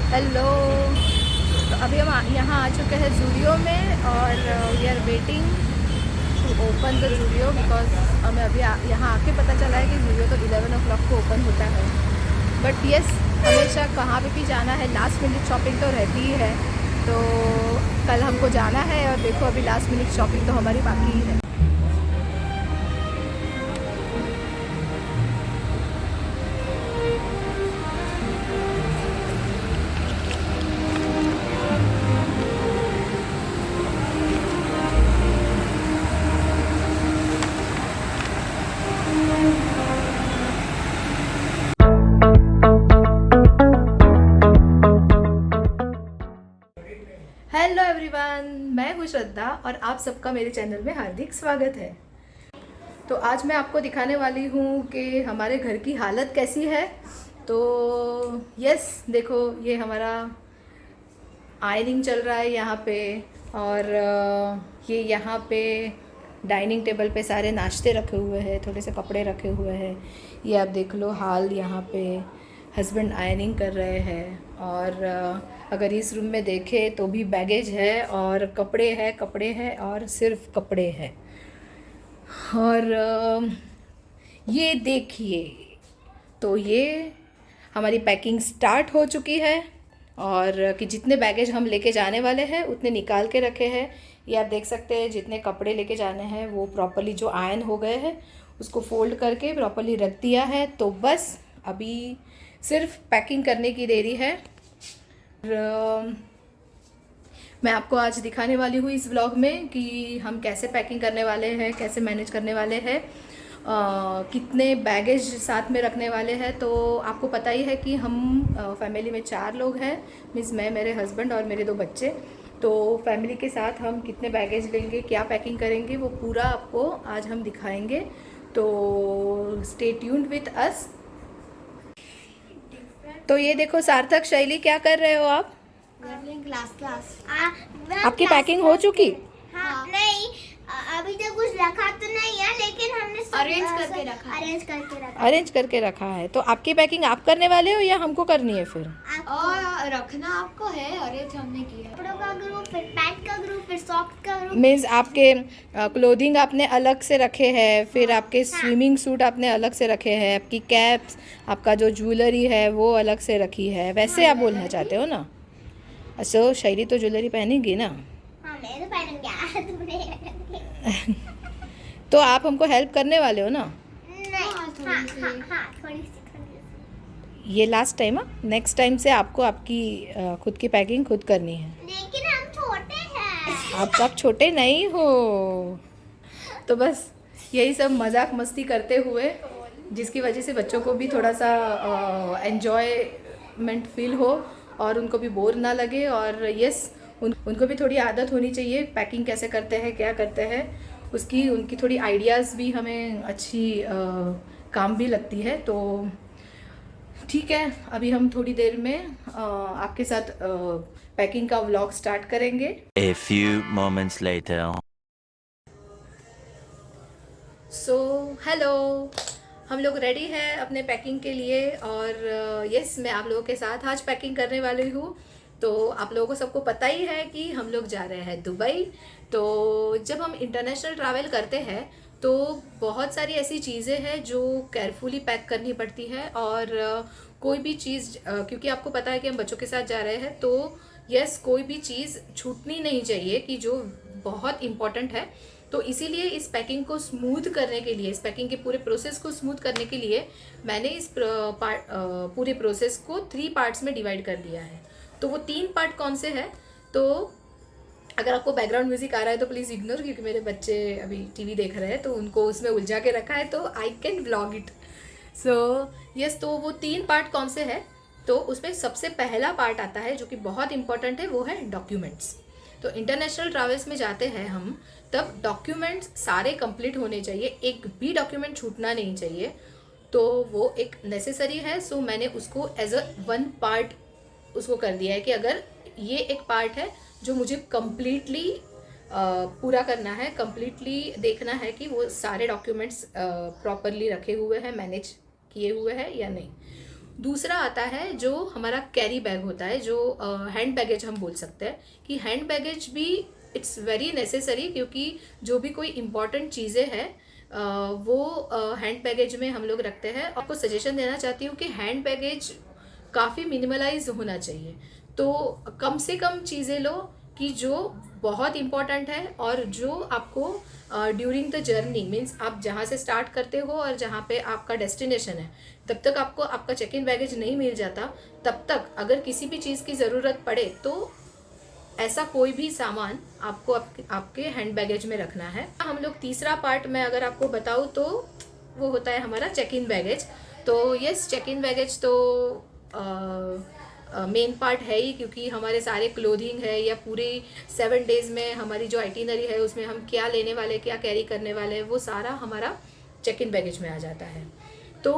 Hello. तो अभी हम यहाँ आ चुके हैं ज़ूडियो में और we are waiting to open the Zudio because हमें अभी यहाँ आके पता चला है कि ज़ूडियो तो 11 o'clock को ओपन होता है। बट यस, हमेशा कहाँ पे भी जाना है लास्ट मिनट शॉपिंग तो रहती ही है। तो कल हमको जाना है और देखो अभी लास्ट मिनट शॉपिंग तो हमारी बाकी ही है। हेलो एवरीवन, मैं हूँ श्रद्धा और आप सबका मेरे चैनल में हार्दिक स्वागत है। तो आज मैं आपको दिखाने वाली हूँ कि हमारे घर की हालत कैसी है। तो यस, देखो ये हमारा आयरनिंग चल रहा है यहाँ पे और ये यहाँ पे डाइनिंग टेबल पे सारे नाश्ते रखे हुए हैं, थोड़े से कपड़े रखे हुए हैं। ये आप देख लो हाल, यहाँ पे हस्बैंड आयरनिंग कर रहे हैं और अगर इस रूम में देखें तो भी बैगेज है और कपड़े हैं और सिर्फ कपड़े हैं। और ये देखिए, तो ये हमारी पैकिंग स्टार्ट हो चुकी है और कि जितने बैगेज हम लेके जाने वाले हैं उतने निकाल के रखे हैं। ये आप देख सकते हैं, जितने कपड़े लेके जाने हैं वो प्रॉपर्ली जो आयरन हो गए हैं उसको फोल्ड करके प्रॉपर्ली रख दिया है। तो बस अभी सिर्फ पैकिंग करने की देरी है। और मैं आपको आज दिखाने वाली हूँ इस व्लॉग में कि हम कैसे पैकिंग करने वाले हैं, कैसे मैनेज करने वाले हैं, कितने बैगेज साथ में रखने वाले हैं। तो आपको पता ही है कि हम फैमिली में 4 लोग हैं, मीन्स मैं, मेरे हस्बैंड और मेरे 2 बच्चे। तो फैमिली के साथ हम कितने बैगेज लेंगे, क्या पैकिंग करेंगे, वो पूरा आपको आज हम दिखाएंगे। तो स्टे ट्यून्ड विथ अस। तो ये देखो सार्थक, शैली, क्या कर रहे हो आप? क्लास क्लास आपकी पैकिंग हो चुकी? हाँ। नहीं, अभी तक कुछ रखा तो नहीं है, लेकिन हमने अरेंज करके रखा है। अरेंज करके रखा है। तो आपकी पैकिंग आप करने वाले हो या हमको करनी है फिर? और रखना आपको है, अरेंज हमने किया। कपड़ों का ग्रुप, फिर पैंट का ग्रुप, फिर सॉक्स का ग्रुप। मीन्स आपके क्लोथिंग आपने अलग से रखे हैं, फिर आपके स्विमिंग सूट आपने अलग से रखे हैं, आपकी कैप्स, आपका जो ज्वेलरी है वो अलग से रखी है, वैसे आप बोलना चाहते हो ना? अच्छा, शैली तो ज्वेलरी पहनेगी ना? हाँ, मैं तो पहनूंगी। तुमने तो आप हमको हेल्प करने वाले हो ना? नहीं। हाँ, थोड़ी सी। ये लास्ट टाइम, हाँ, नेक्स्ट टाइम से आपको आपकी खुद की पैकिंग खुद करनी है। लेकिन हम छोटे हैं। आप छोटे नहीं हो। तो बस यही सब मजाक मस्ती करते हुए, जिसकी वजह से बच्चों को भी थोड़ा सा एन्जॉयमेंट फील हो और उनको भी बोर ना लगे। और यस, उनको भी थोड़ी आदत होनी चाहिए पैकिंग कैसे करते हैं, क्या करते हैं, उसकी उनकी थोड़ी आइडियाज़ भी हमें अच्छी काम भी लगती है। तो ठीक है, अभी हम थोड़ी देर में आपके साथ पैकिंग का व्लॉग स्टार्ट करेंगे। A few moments later. So hello, हम लोग रेडी हैं अपने पैकिंग के लिए और यस, मैं आप लोगों के साथ आज पैकिंग करने वाली हूँ। तो आप लोगों को सबको पता ही है कि हम लोग जा रहे हैं दुबई। तो जब हम इंटरनेशनल ट्रैवल करते हैं तो बहुत सारी ऐसी चीज़ें हैं जो केयरफुली पैक करनी पड़ती है। और कोई भी चीज़, क्योंकि आपको पता है कि हम बच्चों के साथ जा रहे हैं, तो यस, कोई भी चीज़ छूटनी नहीं चाहिए कि जो बहुत इम्पॉर्टेंट है। तो इसीलिए इस पैकिंग को स्मूथ करने के लिए, इस पैकिंग के पूरे प्रोसेस को स्मूथ करने के लिए मैंने इस पूरे प्रोसेस को 3 पार्ट्स में डिवाइड कर दिया है। तो वो 3 पार्ट कौन से हैं? तो अगर आपको बैकग्राउंड म्यूजिक आ रहा है तो प्लीज़ इग्नोर, क्योंकि मेरे बच्चे अभी टीवी देख रहे हैं तो उनको उसमें उलझा के रखा है, तो I can vlog it. So yes, तो वो 3 पार्ट कौन से हैं? तो उसमें सबसे पहला पार्ट आता है जो कि बहुत इंपॉर्टेंट है, वो है डॉक्यूमेंट्स। तो इंटरनेशनल ट्रैवल्स में जाते हैं हम, तब डॉक्यूमेंट्स सारे कंप्लीट होने चाहिए, एक भी डॉक्यूमेंट छूटना नहीं चाहिए। तो वो एक नेसेसरी है। सो मैंने उसको एज अ 1 पार्ट उसको कर दिया है कि अगर ये एक पार्ट है जो मुझे कम्प्लीटली पूरा करना है, कम्प्लीटली देखना है कि वो सारे डॉक्यूमेंट्स प्रॉपरली रखे हुए हैं, मैनेज किए हुए हैं या नहीं। दूसरा आता है जो हमारा कैरी बैग होता है, जो हैंड बैगेज हम बोल सकते हैं कि हैंड बैगेज भी इट्स वेरी नेसेसरी, क्योंकि जो भी कोई इम्पॉर्टेंट चीज़ें हैं वो हैंड बैगेज में हम लोग रखते हैं। आपको सजेशन देना चाहती हूँ कि हैंड बैगेज काफ़ी मिनिमलाइज होना चाहिए। तो कम से कम चीज़ें लो कि जो बहुत इम्पॉर्टेंट है और जो आपको ड्यूरिंग द जर्नी, मीन्स आप जहाँ से स्टार्ट करते हो और जहाँ पे आपका डेस्टिनेशन है, तब तक आपको आपका चेक इन बैगेज नहीं मिल जाता, तब तक अगर किसी भी चीज़ की ज़रूरत पड़े तो ऐसा कोई भी सामान आपको आपके हैंड बैगेज में रखना है। हम लोग तीसरा पार्ट में अगर आपको बताऊँ तो वो होता है हमारा चेक इन बैगेज। तो यस, चेक इन बैगेज तो मेन पार्ट है ही, क्योंकि हमारे सारे क्लोथिंग है या पूरे 7 डेज़ में हमारी जो आइटिनरी है उसमें हम क्या लेने वाले, क्या कैरी करने वाले, वो सारा हमारा चेक इन बैगेज में आ जाता है। तो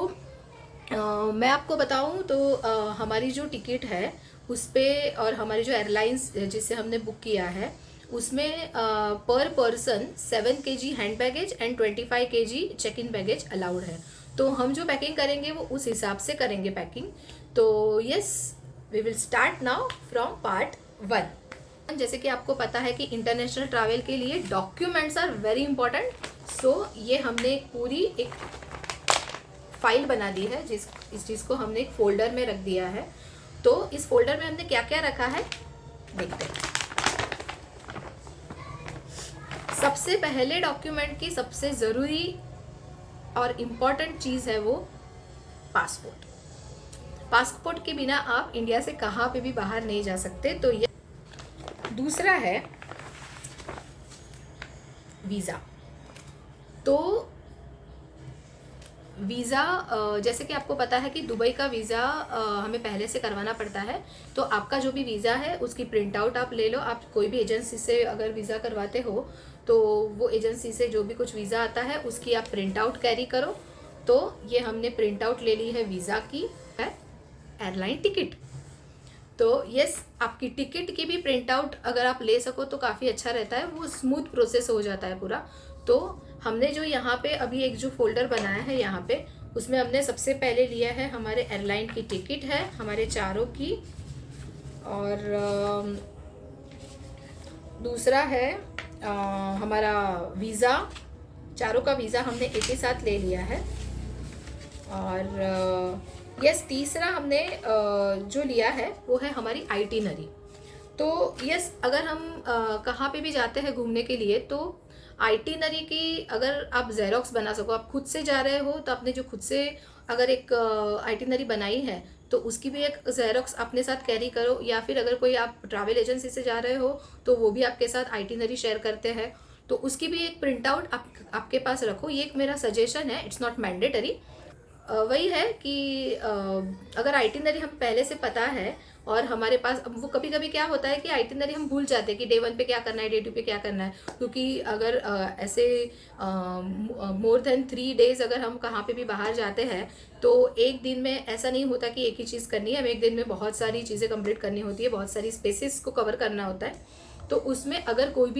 मैं आपको बताऊं तो हमारी जो टिकट है उस पर और हमारी जो एयरलाइंस जिससे हमने बुक किया है उसमें पर person 7 kg hand baggage and 25 kg check in baggage allowed है। तो हम जो पैकिंग करेंगे वो उस हिसाब से करेंगे पैकिंग। तो yes, we will start now from part 1। जैसे कि आपको पता है कि इंटरनेशनल ट्रैवल के लिए डॉक्यूमेंट्स आर वेरी इंपॉर्टेंट। सो ये हमने पूरी एक फाइल बना दी है, इस चीज़ को हमने एक फोल्डर में रख दिया है। तो इस फोल्डर में हमने क्या क्या रखा है देखते हैं। सबसे पहले डॉक्यूमेंट की सबसे ज़रूरी और इम्पॉर्टेंट चीज़ है वो पासपोर्ट। पासपोर्ट के बिना आप इंडिया से कहाँ पे भी बाहर नहीं जा सकते। तो ये दूसरा है वीज़ा। तो वीज़ा जैसे कि आपको पता है कि दुबई का वीज़ा हमें पहले से करवाना पड़ता है। तो आपका जो भी वीज़ा है उसकी प्रिंट आउट आप ले लो। आप कोई भी एजेंसी से अगर वीज़ा करवाते हो तो वो एजेंसी से जो भी कुछ वीज़ा आता है उसकी आप प्रिंट आउट कैरी करो। तो ये हमने प्रिंट आउट ले ली है वीज़ा की, है एयरलाइन टिकट। तो यस, आपकी टिकट की भी प्रिंट आउट अगर आप ले सको तो काफ़ी अच्छा रहता है, वो स्मूथ प्रोसेस हो जाता है पूरा। तो हमने जो यहाँ पे अभी एक जो फोल्डर बनाया है यहाँ पे, उसमें हमने सबसे पहले लिया है हमारे एयरलाइन की टिकट है हमारे चारों की, और दूसरा है हमारा वीज़ा। चारों का वीज़ा हमने एक ही साथ ले लिया है। और यस, तीसरा हमने जो लिया है वो है हमारी आइटिनरी। तो यस, अगर हम कहाँ पे भी जाते हैं घूमने के लिए तो आइटिनरी की अगर आप ज़ेरॉक्स बना सको, आप खुद से जा रहे हो तो आपने जो खुद से अगर एक आइटिनरी बनाई है तो उसकी भी एक ज़ेरॉक्स अपने साथ कैरी करो। या फिर अगर कोई आप ट्रैवल एजेंसी से जा रहे हो तो वो भी आपके साथ आइटिनरी शेयर करते हैं, तो उसकी भी एक प्रिंट आउट आपके पास रखो। ये एक मेरा सजेशन है, इट्स नॉट मैंडेटरी। वही है कि अगर आइटिनरी हम पहले से पता है और हमारे पास, अब वो कभी कभी क्या होता है कि आइटिनरी हम भूल जाते हैं कि डे 1 पे क्या करना है, डे 2 पे क्या करना है। क्योंकि अगर ऐसे मोर देन 3 days अगर हम कहाँ पे भी बाहर जाते हैं तो एक दिन में ऐसा नहीं होता कि एक ही चीज़ करनी है, हमें एक दिन में बहुत सारी चीज़ें कंप्लीट करनी होती है, बहुत सारी स्पेसेस को कवर करना होता है। तो उसमें अगर कोई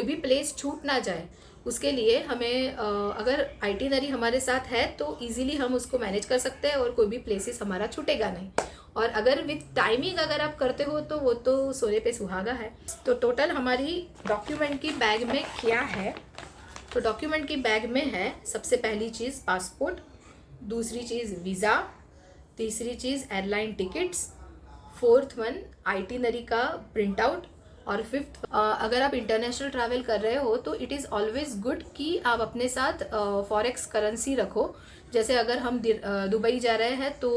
भी प्लेस छूट ना जाए, उसके लिए हमें अगर आइटिनरी हमारे साथ है तो इजीली हम उसको मैनेज कर सकते हैं और कोई भी प्लेसेस हमारा छूटेगा नहीं। और अगर विथ टाइमिंग अगर आप करते हो तो वो तो सोने पे सुहागा है। तो टोटल हमारी डॉक्यूमेंट की बैग में क्या है, तो डॉक्यूमेंट की बैग में है सबसे पहली चीज़ पासपोर्ट, दूसरी चीज़ वीज़ा, तीसरी चीज़ airline tickets, fourth one itinerary का प्रिंट आउट, और फिफ्थ अगर आप इंटरनेशनल ट्रैवल कर रहे हो तो इट इज़ ऑलवेज़ गुड कि आप अपने साथ फॉरेक्स करेंसी रखो। जैसे अगर हम दुबई जा रहे हैं तो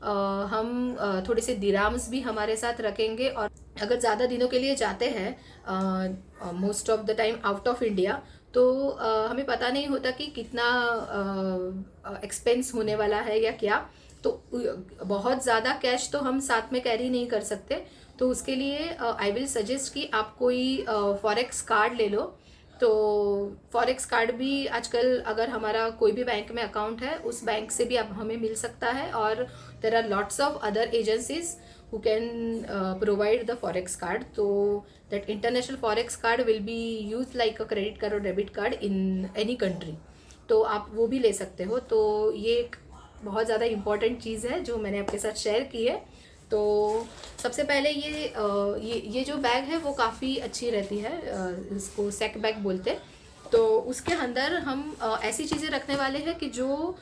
हम थोड़े से दिराम्स भी हमारे साथ रखेंगे। और अगर ज़्यादा दिनों के लिए जाते हैं most of the time out of India, तो हमें पता नहीं होता कि कितना एक्सपेंस होने वाला है या क्या। तो बहुत ज़्यादा कैश तो हम साथ में कैरी नहीं कर सकते। तो उसके लिए आई विल सजेस्ट कि आप कोई फॉरेक्स कार्ड ले लो। तो फॉरेक्स कार्ड भी आजकल अगर हमारा कोई भी बैंक में अकाउंट है उस बैंक से भी अब हमें मिल सकता है, और there are lots of other agencies who can provide the forex card. So that international forex card will be used like a credit card or debit card in any country. तो आप वो भी ले सकते हो। तो ये एक बहुत ज़्यादा इम्पॉर्टेंट चीज़ है जो मैंने आपके साथ शेयर की है। तो सबसे पहले ये जो बैग है वो काफ़ी अच्छी रहती है, इसको सैक बैग बोलते हैं। तो उसके अंदर हम ऐसी चीज़ें रखने वाले हैं कि जो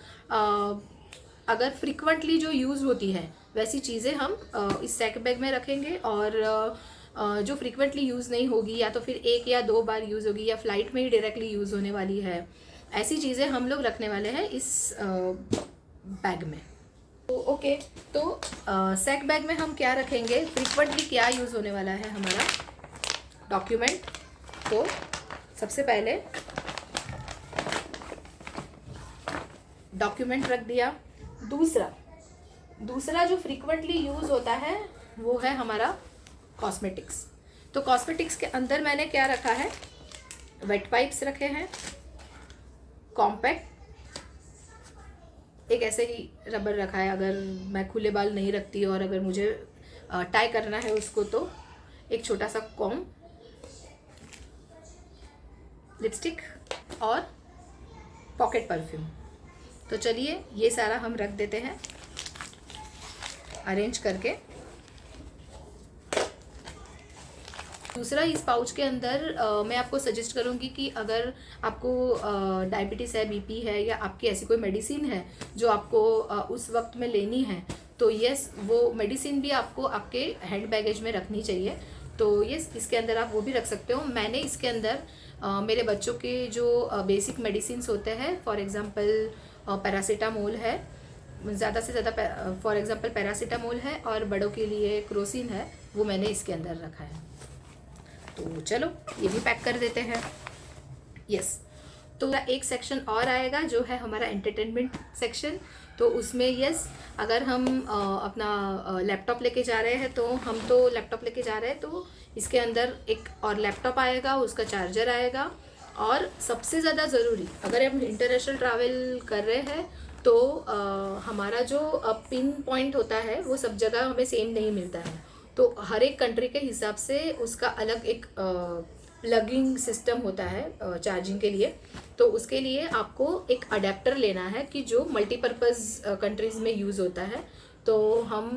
अगर फ्रिक्वेंटली जो यूज़ होती है वैसी चीज़ें हम इस सैक बैग में रखेंगे, और जो फ्रिक्वेंटली यूज़ नहीं होगी या तो फिर 1 या 2 बार यूज़ होगी या फ्लाइट में ही डायरेक्टली यूज़ होने वाली है, ऐसी चीज़ें हम लोग रखने वाले हैं इस बैग में। तो ओके, तो सैक बैग में हम क्या रखेंगे, फ्रिक्वेंटली क्या यूज़ होने वाला है हमारा डॉक्यूमेंट। तो सबसे पहले डॉक्यूमेंट रख दिया। दूसरा जो फ्रीक्वेंटली यूज़ होता है वो है हमारा कॉस्मेटिक्स। तो कॉस्मेटिक्स के अंदर मैंने क्या रखा है, वेट वाइप्स रखे हैं, कॉम्पैक्ट, एक ऐसे ही रबर रखा है अगर मैं खुले बाल नहीं रखती और अगर मुझे टाई करना है उसको, तो एक छोटा सा कॉम, लिपस्टिक और पॉकेट परफ्यूम। तो चलिए ये सारा हम रख देते हैं अरेंज करके। दूसरा, इस पाउच के अंदर मैं आपको सजेस्ट करूंगी कि अगर आपको डायबिटीज़ है, बीपी है, या आपकी ऐसी कोई मेडिसिन है जो आपको उस वक्त में लेनी है, तो यस, वो मेडिसिन भी आपको आपके हैंड बैगेज में रखनी चाहिए। तो यस, इसके अंदर आप वो भी रख सकते हो। मैंने इसके अंदर मेरे बच्चों के जो बेसिक मेडिसिन्स होते हैं, फॉर एग्ज़ाम्पल पैरासीटामोल है, ज़्यादा से ज़्यादा फॉर एग्ज़ाम्पल पैरासीटामोल है, और बड़ों के लिए क्रोसिन है, वो मैंने इसके अंदर रखा है। तो चलो ये भी पैक कर देते हैं। यस, तो एक सेक्शन और आएगा जो है हमारा एंटरटेनमेंट सेक्शन। तो उसमें यस, अगर हम अपना लैपटॉप लेके जा रहे हैं, तो हम तो लैपटॉप लेके जा रहे हैं, तो इसके अंदर एक और लैपटॉप आएगा, उसका चार्जर आएगा, और सबसे ज़्यादा ज़रूरी, अगर हम इंटरनेशनल ट्रैवल कर रहे हैं तो हमारा जो पिन पॉइंट होता है वो सब जगह हमें सेम नहीं मिलता है। तो हर एक कंट्री के हिसाब से उसका अलग एक प्लगिंग सिस्टम होता है चार्जिंग के लिए। तो उसके लिए आपको एक अडेप्टर लेना है कि जो मल्टीपर्पज़ कंट्रीज़ में यूज़ होता है। तो हम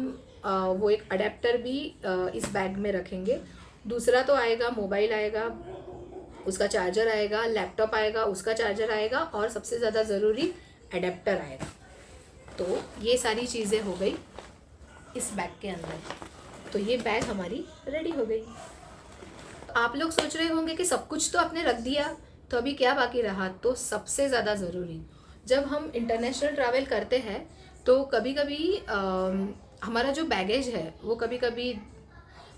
वो एक अडेप्टर भी इस बैग में रखेंगे। दूसरा तो आएगा, मोबाइल आएगा, उसका चार्जर आएगा, लैपटॉप आएगा, उसका चार्जर आएगा, और सबसे ज़्यादा ज़रूरी अडेप्टर आएगा। तो ये सारी चीज़ें हो गई इस बैग के अंदर। तो ये बैग हमारी रेडी हो गई। आप लोग सोच रहे होंगे कि सब कुछ तो आपने रख दिया, तो अभी क्या बाकी रहा। तो सबसे ज़्यादा ज़रूरी, जब हम इंटरनेशनल ट्रैवल करते हैं तो कभी कभी हमारा जो बैगेज है वो कभी कभी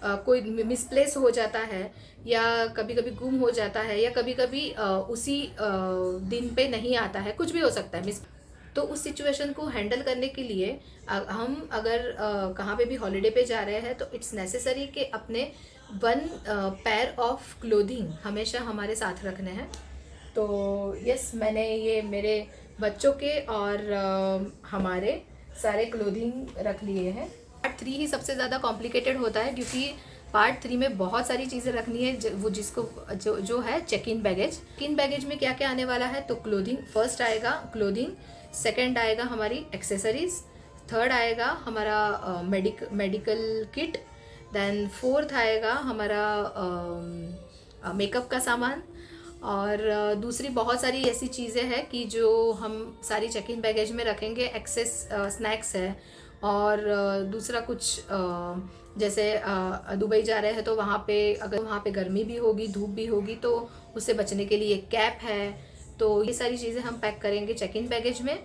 कोई मिसप्लेस हो जाता है, या कभी कभी गुम हो जाता है, या कभी कभी उसी दिन पे नहीं आता है, कुछ भी हो सकता है मिस। तो उस सिचुएशन को हैंडल करने के लिए हम अगर कहाँ पे भी हॉलिडे पे जा रहे हैं, तो इट्स नेसेसरी कि अपने 1 पेयर ऑफ क्लोथिंग हमेशा हमारे साथ रखने हैं। तो यस, मैंने ये मेरे बच्चों के और हमारे सारे क्लोथिंग रख लिए हैं। पार्ट 3 ही सबसे ज़्यादा कॉम्प्लिकेटेड होता है, क्योंकि पार्ट 3 में बहुत सारी चीज़ें रखनी है, वो जिसको जो है check in baggage. Check in baggage में क्या क्या आने वाला है, तो क्लोथिंग फर्स्ट आएगा, क्लोथिंग सेकंड आएगा हमारी एक्सेसरीज, थर्ड आएगा हमारा मेडिकल किट, देन फोर्थ आएगा हमारा मेकअप का सामान, और दूसरी बहुत सारी ऐसी चीज़ें हैं कि जो हम सारी चेक इन बैगेज में रखेंगे। एक्सेस स्नैक्स है, और दूसरा कुछ जैसे दुबई जा रहे हैं तो वहाँ पे अगर वहाँ पे गर्मी भी होगी, धूप भी होगी, तो उससे बचने के लिए कैप है। तो ये सारी चीज़ें हम पैक करेंगे चेक इन बैगेज में।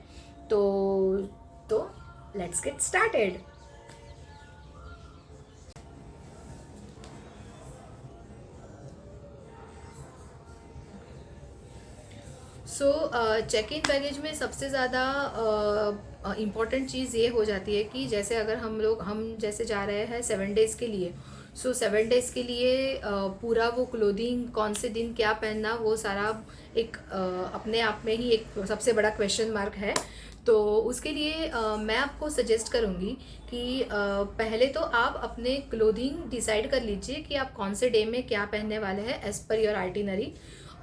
तो let's get started. So check in baggage में सबसे ज़्यादा इम्पॉर्टेंट चीज़ ये हो जाती है कि जैसे अगर हम जैसे जा रहे हैं 7 डेज़ के लिए, सो 7 डेज़ के लिए पूरा वो क्लोथिंग कौन से दिन क्या पहनना, वो सारा एक अपने आप में ही एक सबसे बड़ा क्वेश्चन मार्क है। तो उसके लिए मैं आपको सजेस्ट करूँगी कि पहले तो आप अपने क्लोथिंग डिसाइड कर लीजिए कि आप कौन से डे में क्या पहनने वाले हैं एज़ पर योर आइटिनरी।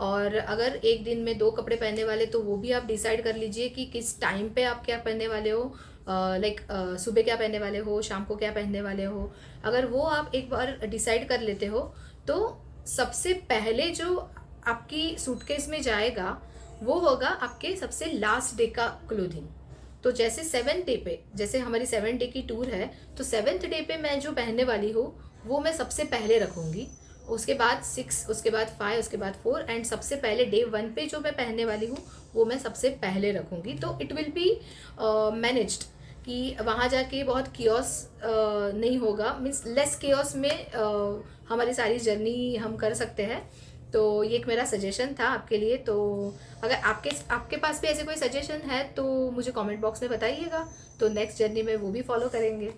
और अगर एक दिन में 2 कपड़े पहनने वाले तो वो भी आप डिसाइड कर लीजिए कि किस टाइम पे आप क्या पहनने वाले हो। लाइक सुबह क्या पहनने वाले हो, शाम को क्या पहनने वाले हो। अगर वो आप एक बार डिसाइड कर लेते हो तो सबसे पहले जो आपकी सूटकेस में जाएगा वो होगा आपके सबसे लास्ट डे का क्लोथिंग। तो जैसे 7th डे पे, जैसे हमारी 7 डे की टूर है, तो 7th डे पे मैं जो पहनने वाली हूँ वो मैं सबसे पहले रखूँगी। उसके बाद 6, उसके बाद 5, उसके बाद 4 एंड सबसे पहले डे 1 पे जो मैं पहनने वाली हूँ वो मैं सबसे पहले रखूँगी। तो इट विल बी मैनेज्ड कि वहाँ जाके बहुत कियोस नहीं होगा, मीन्स लेस कियोस में हमारी सारी जर्नी हम कर सकते हैं। तो ये एक मेरा सजेशन था आपके लिए। तो अगर आपके पास भी ऐसे कोई सजेशन है तो मुझे कमेंट बॉक्स में बताइएगा, तो नेक्स्ट जर्नी में वो भी फॉलो करेंगे।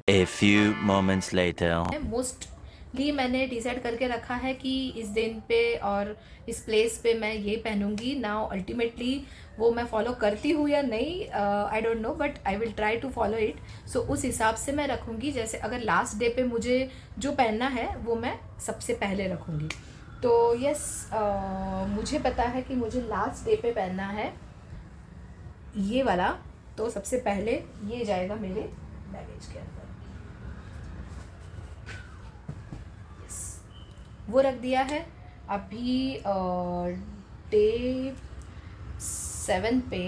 A few moments later. Mostly मैंने डिसाइड करके रखा है कि इस दिन पे और इस प्लेस पे मैं ये पहनूंगी। नाउ अल्टीमेटली वो मैं फॉलो करती हूँ या नहीं, I don't know, but I will try to follow it. So उस हिसाब से मैं रखूँगी। जैसे अगर लास्ट डे पे मुझे जो पहनना है वो मैं सबसे पहले रखूँगी। तो यस, मुझे पता है कि मुझे लास्ट डे पे पहनना है ये वाला, तो सबसे पहले ये जाएगा मेरे बैगेज के अंदर। वो रख दिया है। अभी डे 7 पे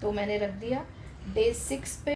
तो मैंने रख दिया। डे 6 पे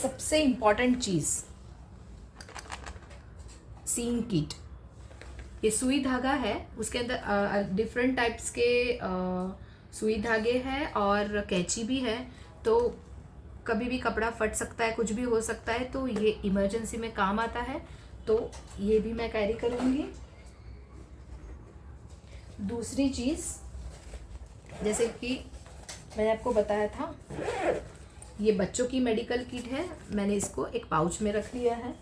सबसे इम्पॉर्टेंट चीज़, सीइंग किट। ये सुई धागा है, उसके अंदर डिफरेंट टाइप्स के सुई धागे हैं और कैंची भी है। तो कभी भी कपड़ा फट सकता है, कुछ भी हो सकता है, तो ये इमरजेंसी में काम आता है। तो ये भी मैं कैरी करूँगी। दूसरी चीज़, जैसे कि मैंने आपको बताया था, ये बच्चों की मेडिकल किट है। मैंने इसको एक पाउच में रख लिया है।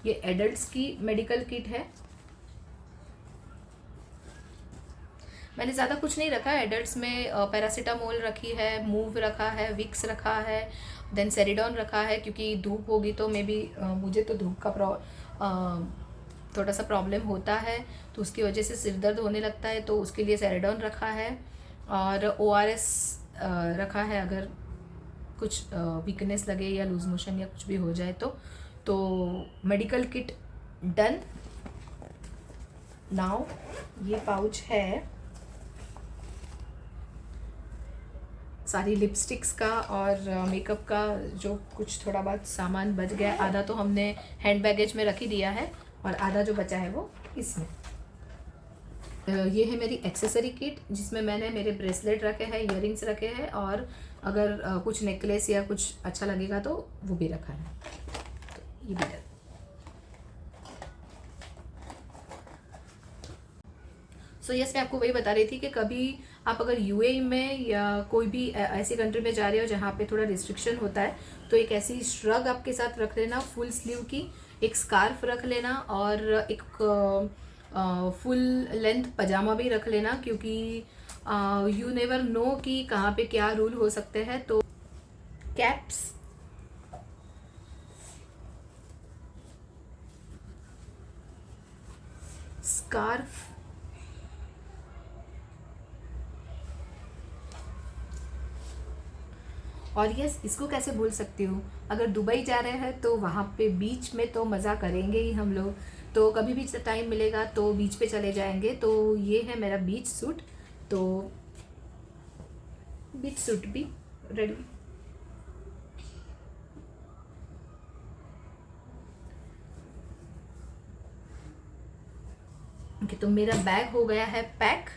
ये एडल्ट्स की मेडिकल किट है। मैंने ज़्यादा कुछ नहीं रखा। एडल्ट्स में पैरासीटामोल रखी है, मूव रखा है, विक्स रखा है, देन सेरिडॉन रखा है, क्योंकि धूप होगी तो मे बी मुझे तो धूप का थोड़ा सा प्रॉब्लम होता है, तो उसकी वजह से सिर दर्द होने लगता है, तो उसके लिए सेरिडॉन रखा है। और ORS रखा है अगर कुछ वीकनेस लगे या लूज मोशन या कुछ भी हो जाए तो मेडिकल किट डन। नाउ ये पाउच है सारी लिपस्टिक्स का और मेकअप का, जो कुछ थोड़ा बहुत सामान बच गया, आधा तो हमने हैंड बैगेज में रख ही दिया है और आधा जो बचा है वो इसमें। ये है मेरी एक्सेसरी किट, जिसमें मैंने मेरे ब्रेसलेट रखे हैं, इयररिंग्स रखे हैं, और अगर कुछ नेकलेस या कुछ अच्छा लगेगा तो वो भी रखा है। तो ये भी है। सो यस, मैं आपको वही बता रही थी कि कभी आप अगर UAE में या कोई भी ऐसी कंट्री में जा रहे हो जहाँ पे थोड़ा रिस्ट्रिक्शन होता है, तो एक ऐसी श्रग आपके साथ रख लेना, फुल स्लीव की, एक स्कार्फ रख लेना और एक फुल लेंथ पजामा भी रख लेना, क्योंकि यू नेवर नो कि कहाँ पे क्या रूल हो सकते हैं। तो कैप्स, स्कार्फ, और यस, इसको कैसे भूल सकती हूँ, अगर दुबई जा रहे हैं तो वहाँ पे बीच में तो मज़ा करेंगे ही हम लोग। तो कभी भी टाइम मिलेगा तो बीच पे चले जाएंगे। तो ये है मेरा बीच सूट, तो बीच सूट भी रेडी। कि तो मेरा बैग हो गया है पैक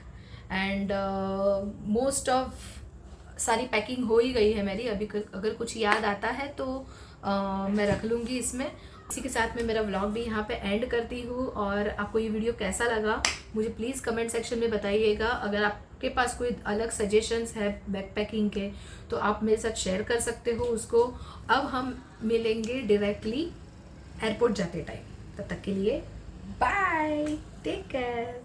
एंड मोस्ट ऑफ सारी पैकिंग हो ही गई है मेरी। अभी अगर कुछ याद आता है तो मैं रख लूँगी इसमें। इसी के साथ में मेरा व्लॉग भी यहाँ पे एंड करती हूँ। और आपको ये वीडियो कैसा लगा मुझे प्लीज़ कमेंट सेक्शन में बताइएगा। अगर आपके पास कोई अलग सजेशंस है बैग पैकिंग के तो आप मेरे साथ शेयर कर सकते हो उसको। अब हम मिलेंगे डायरेक्टली एयरपोर्ट जाते टाइम। तब तक के लिए बाय, टेक केयर।